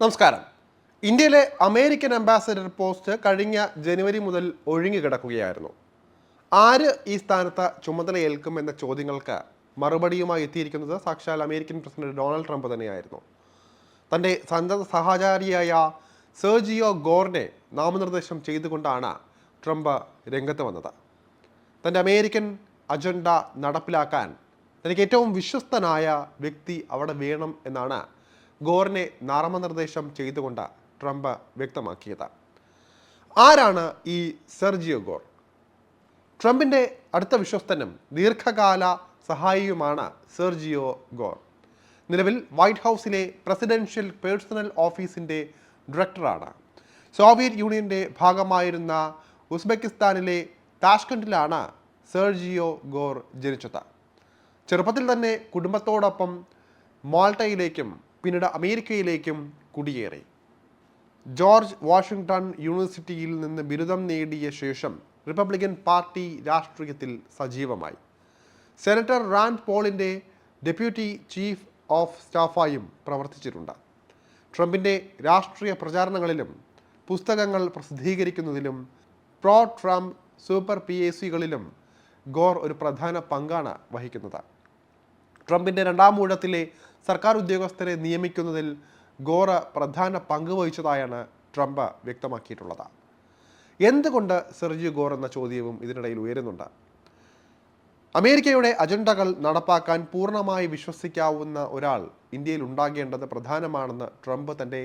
നമസ്കാരം. ഇന്ത്യയിലെ American ambassador post കഴിഞ്ഞ ജനുവരി മുതൽ ഒഴിഞ്ഞുകിടക്കുകയായിരുന്നു. ആര് ഈ സ്ഥാനത്ത് ചുമതലയേൽക്കും എന്ന ചോദ്യങ്ങൾക്ക് മറുപടിയുമായി എത്തിയിരിക്കുന്നത് സാക്ഷാൽ അമേരിക്കൻ പ്രസിഡന്റ് ഡൊണാൾഡ് ട്രംപ് തന്നെയായിരുന്നു. തൻ്റെ സന്തത സഹചാരിയായ സെർജിയോ ഗോറിനെ നാമനിർദ്ദേശം ചെയ്തുകൊണ്ടാണ് ട്രംപ് രംഗത്ത് വന്നത്. തൻ്റെ അമേരിക്കൻ അജണ്ട നടപ്പിലാക്കാൻ തനിക്ക് ഏറ്റവും വിശ്വസ്തനായ വ്യക്തി അവിടെ വേണം എന്നാണ് ഗോറിനെ നാമനിർദ്ദേശം ചെയ്തുകൊണ്ട് ട്രംപ് വ്യക്തമാക്കിയത്. ആരാണ് ഈ സെർജിയോ ഗോർ? ട്രംപിൻ്റെ അടുത്ത വിശ്വസ്തനും ദീർഘകാല സഹായിയുമാണ് സെർജിയോ ഗോർ. നിലവിൽ വൈറ്റ് ഹൗസിലെ പ്രസിഡൻഷ്യൽ പേഴ്സണൽ ഓഫീസിൻ്റെ ഡയറക്ടറാണ്. സോവിയറ്റ് യൂണിയൻ്റെ ഭാഗമായിരുന്ന ഉസ്ബെക്കിസ്ഥാനിലെ താഷ്കണ്ടിലാണ് സെർജിയോ ഗോർ ജനിച്ചത്. ചെറുപ്പത്തിൽ തന്നെ കുടുംബത്തോടൊപ്പം മാൾട്ടയിലേക്കും പിന്നീട് അമേരിക്കയിലേക്കും കുടിയേറി. ജോർജ് വാഷിംഗ്ടൺ യൂണിവേഴ്സിറ്റിയിൽ നിന്ന് ബിരുദം നേടിയ ശേഷം റിപ്പബ്ലിക്കൻ പാർട്ടി രാഷ്ട്രീയത്തിൽ സജീവമായി. സെനറ്റർ റാൻഡ് പോളിൻ്റെ ഡെപ്യൂട്ടി ചീഫ് ഓഫ് സ്റ്റാഫായും പ്രവർത്തിച്ചിട്ടുണ്ട്. ട്രംപിൻ്റെ രാഷ്ട്രീയ പ്രചാരണങ്ങളിലും പുസ്തകങ്ങൾ പ്രസിദ്ധീകരിക്കുന്നതിലും പ്രോ ട്രംപ് സൂപ്പർ PACകളിലും ഗോർ ഒരു പ്രധാന പങ്കാണ് വഹിക്കുന്നത്. ട്രംപിൻ്റെ രണ്ടാം ഊഴത്തിലെ സർക്കാർ ഉദ്യോഗസ്ഥരെ നിയമിക്കുന്നതിൽ ഗോർ പ്രധാന പങ്ക് വഹിച്ചതായാണ് ട്രംപ് വ്യക്തമാക്കിയിട്ടുള്ളത്. എന്തുകൊണ്ട് സെർജിയോ ഗോർ എന്ന ചോദ്യവും ഇതിനിടയിൽ ഉയരുന്നുണ്ട്. അമേരിക്കയുടെ അജണ്ടകൾ നടപ്പാക്കാൻ പൂർണ്ണമായി വിശ്വസിക്കാവുന്ന ഒരാൾ ഇന്ത്യയിൽ ഉണ്ടാകേണ്ടത് പ്രധാനമാണെന്ന് ട്രംപ് തൻ്റെ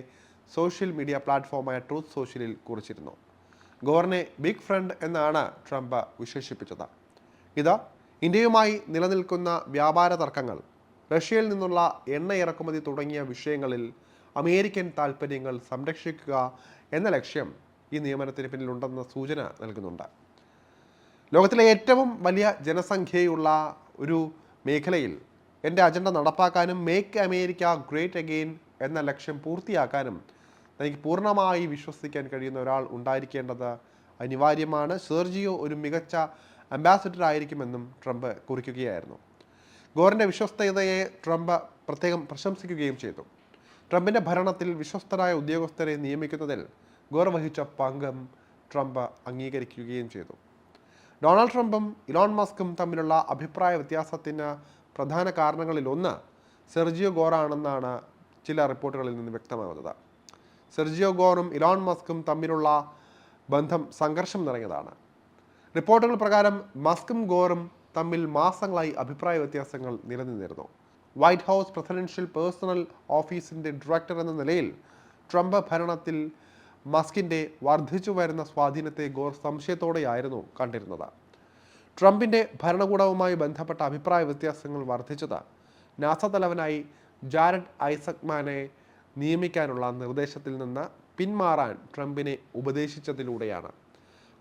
സോഷ്യൽ മീഡിയ പ്ലാറ്റ്ഫോമായ ട്രൂത്ത് സോഷ്യലിൽ കുറിച്ചിരുന്നു. ഗോറിനെ ബിഗ് ഫ്രണ്ട് എന്നാണ് ട്രംപ് വിശേഷിപ്പിച്ചത്. ഇത് ഇന്ത്യയുമായി നിലനിൽക്കുന്ന വ്യാപാര തർക്കങ്ങൾ, റഷ്യയിൽ നിന്നുള്ള എണ്ണ ഇറക്കുമതി തുടങ്ങിയ വിഷയങ്ങളിൽ അമേരിക്കൻ താൽപ്പര്യങ്ങൾ സംരക്ഷിക്കുക എന്ന ലക്ഷ്യം ഈ നിയമനത്തിന് പിന്നിലുണ്ടെന്ന സൂചന നൽകുന്നുണ്ട്. ലോകത്തിലെ ഏറ്റവും വലിയ ജനസംഖ്യയുള്ള ഒരു മേഖലയിൽ എൻ്റെ അജണ്ട നടപ്പാക്കാനും മേക്ക് അമേരിക്ക ഗ്രേറ്റ് അഗെയിൻ എന്ന ലക്ഷ്യം പൂർത്തിയാക്കാനും തനിക്ക് പൂർണ്ണമായി വിശ്വസിക്കാൻ കഴിയുന്ന ഒരാൾ ഉണ്ടായിരിക്കേണ്ടത് അനിവാര്യമാണ്. സെർജിയോ ഒരു മികച്ച അംബാസഡർ ആയിരിക്കുമെന്നും ട്രംപ് കുറിക്കുകയായിരുന്നു. ഗോറിൻ്റെ വിശ്വസ്തതയെ ട്രംപ് പ്രത്യേകം പ്രശംസിക്കുകയും ചെയ്തു. ട്രംപിൻ്റെ ഭരണത്തിൽ വിശ്വസ്തരായ ഉദ്യോഗസ്ഥരെ നിയമിക്കുന്നതിൽ ഗോർ വഹിച്ച പങ്കും ട്രംപ് അംഗീകരിക്കുകയും ചെയ്തു. ഡൊണാൾഡ് ട്രംപും ഇലോൺ മസ്കും തമ്മിലുള്ള അഭിപ്രായ വ്യത്യാസത്തിന് പ്രധാന കാരണങ്ങളിലൊന്ന് സെർജിയോ ഗോറാണെന്നാണ് ചില റിപ്പോർട്ടുകളിൽ നിന്ന് വ്യക്തമാകുന്നത്. സെർജിയോ ഗോറും ഇലോൺ മസ്കും തമ്മിലുള്ള ബന്ധം സംഘർഷം നിറഞ്ഞതാണ്. റിപ്പോർട്ടുകൾ പ്രകാരം മസ്കും ഗോറും തമ്മിൽ മാസങ്ങളായി അഭിപ്രായ വ്യത്യാസങ്ങൾ നിലനിന്നിരുന്നു. വൈറ്റ് ഹൗസ് പ്രസിഡൻഷ്യൽ പേഴ്സണൽ ഓഫീസിൻ്റെ ഡയറക്ടർ എന്ന നിലയിൽ ട്രംപ് ഭരണത്തിൽ മസ്കിൻ്റെ വർദ്ധിച്ചു വരുന്ന സ്വാധീനത്തെ ഗോർ സംശയത്തോടെയായിരുന്നു കണ്ടിരുന്നത്. ട്രംപിൻ്റെ ഭരണകൂടവുമായി ബന്ധപ്പെട്ട അഭിപ്രായ വ്യത്യാസങ്ങൾ വർദ്ധിച്ചത് നാസ തലവനായി ജാരഡ് ഐസക്മാനെ നിയമിക്കാനുള്ള നിർദ്ദേശത്തിൽ നിന്ന് പിന്മാറാൻ ട്രംപിനെ ഉപദേശിച്ചതിലൂടെയാണ്.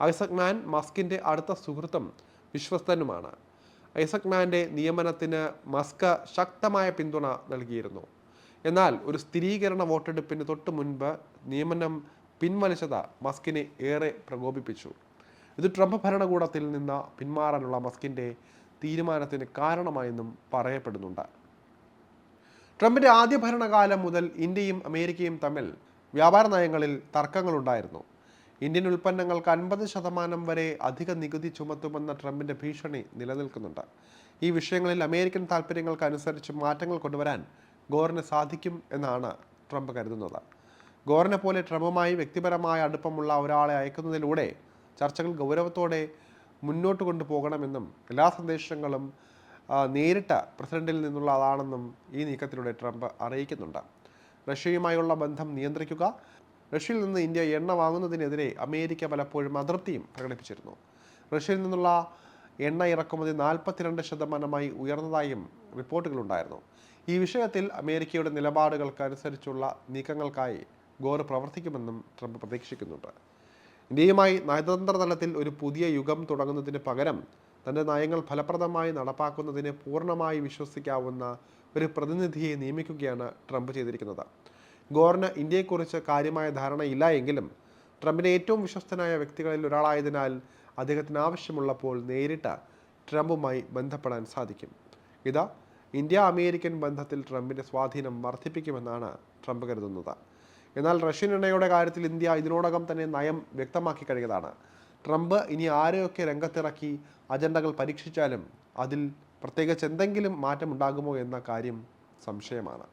ഐസക്മാൻ മസ്കിൻ്റെ അടുത്ത സുഹൃത്തും വിശ്വസ്തനുമാണ്. ഐസക്മാൻ്റെ നിയമനത്തിന് മസ്ക് ശക്തമായ പിന്തുണ നൽകിയിരുന്നു. എന്നാൽ ഒരു സ്ഥിരീകരണ വോട്ടെടുപ്പിന് തൊട്ട് മുൻപ് നിയമനം പിൻവലിച്ചത് മസ്കിനെ ഏറെ പ്രകോപിപ്പിച്ചു. ഇത് ട്രംപ് ഭരണകൂടത്തിൽ നിന്ന് പിന്മാറാനുള്ള മസ്കിൻ്റെ തീരുമാനത്തിന് കാരണമായെന്നും പറയപ്പെടുന്നുണ്ട്. ട്രംപിൻ്റെ ആദ്യ ഭരണകാലം മുതൽ ഇന്ത്യയും അമേരിക്കയും തമ്മിൽ വ്യാപാര നയങ്ങളിൽ തർക്കങ്ങളുണ്ടായിരുന്നു. ഇന്ത്യൻ ഉൽപ്പന്നങ്ങൾക്ക് 50% വരെ അധിക നികുതി ചുമത്തുമെന്ന ട്രംപിൻ്റെ ഭീഷണി നിലനിൽക്കുന്നുണ്ട്. ഈ വിഷയങ്ങളിൽ അമേരിക്കൻ താൽപ്പര്യങ്ങൾക്കനുസരിച്ച് മാറ്റങ്ങൾ കൊണ്ടുവരാൻ ഗോറിന് സാധിക്കും എന്നാണ് ട്രംപ് കരുതുന്നത്. ഗോറിനെ പോലെ ട്രംപുമായി വ്യക്തിപരമായ അടുപ്പമുള്ള ഒരാളെ അയക്കുന്നതിലൂടെ ചർച്ചകൾ ഗൗരവത്തോടെ മുന്നോട്ട് കൊണ്ടുപോകണമെന്നും എല്ലാ സന്ദേശങ്ങളും നേരിട്ട് പ്രസിഡന്റിൽ നിന്നുള്ളതാണെന്നും ഈ നീക്കത്തിലൂടെ ട്രംപ് അറിയിക്കുന്നുണ്ട്. റഷ്യയുമായുള്ള ബന്ധം നിയന്ത്രിക്കുക. റഷ്യയിൽ നിന്ന് ഇന്ത്യ എണ്ണ വാങ്ങുന്നതിനെതിരെ അമേരിക്ക പലപ്പോഴും അതൃപ്തിയും പ്രകടിപ്പിച്ചിരുന്നു. റഷ്യയിൽ നിന്നുള്ള എണ്ണ ഇറക്കുമതി 42% ഉയർന്നതായും റിപ്പോർട്ടുകളുണ്ടായിരുന്നു. ഈ വിഷയത്തിൽ അമേരിക്കയുടെ നിലപാടുകൾക്കനുസരിച്ചുള്ള നീക്കങ്ങൾക്കായി ഗോർ പ്രവർത്തിക്കുമെന്നും ട്രംപ് പ്രതീക്ഷിക്കുന്നുണ്ട്. ഇന്ത്യയുമായി നയതന്ത്ര തലത്തിൽ ഒരു പുതിയ യുഗം തുടങ്ങുന്നതിന് പകരം തൻ്റെ നയങ്ങൾ ഫലപ്രദമായി നടപ്പാക്കുന്നതിന് പൂർണ്ണമായി വിശ്വസിക്കാവുന്ന ഒരു പ്രതിനിധിയെ നിയമിക്കുകയാണ് ട്രംപ് ചെയ്തിരിക്കുന്നത്. ഗോറിന് ഇന്ത്യയെക്കുറിച്ച് കാര്യമായ ധാരണയില്ല എങ്കിലും ട്രംപിൻ്റെ ഏറ്റവും വിശ്വസ്തനായ വ്യക്തികളിൽ ഒരാളായതിനാൽ അദ്ദേഹത്തിന് ആവശ്യമുള്ളപ്പോൾ നേരിട്ട് ട്രംപുമായി ബന്ധപ്പെടാൻ സാധിക്കും. ഇത് ഇന്ത്യ അമേരിക്കൻ ബന്ധത്തിൽ ട്രംപിൻ്റെ സ്വാധീനം വർദ്ധിപ്പിക്കുമെന്നാണ് ട്രംപ് കരുതുന്നത്. എന്നാൽ റഷ്യൻ എണ്ണയുടെ കാര്യത്തിൽ ഇന്ത്യ ഇതിനോടകം തന്നെ നയം വ്യക്തമാക്കി കഴിഞ്ഞതാണ്. ട്രംപ് ഇനി ആരെയൊക്കെ രംഗത്തിറക്കി അജണ്ടകൾ പരീക്ഷിച്ചാലും അതിൽ പ്രത്യേകിച്ച് എന്തെങ്കിലും മാറ്റമുണ്ടാകുമോ എന്ന കാര്യം സംശയമാണ്.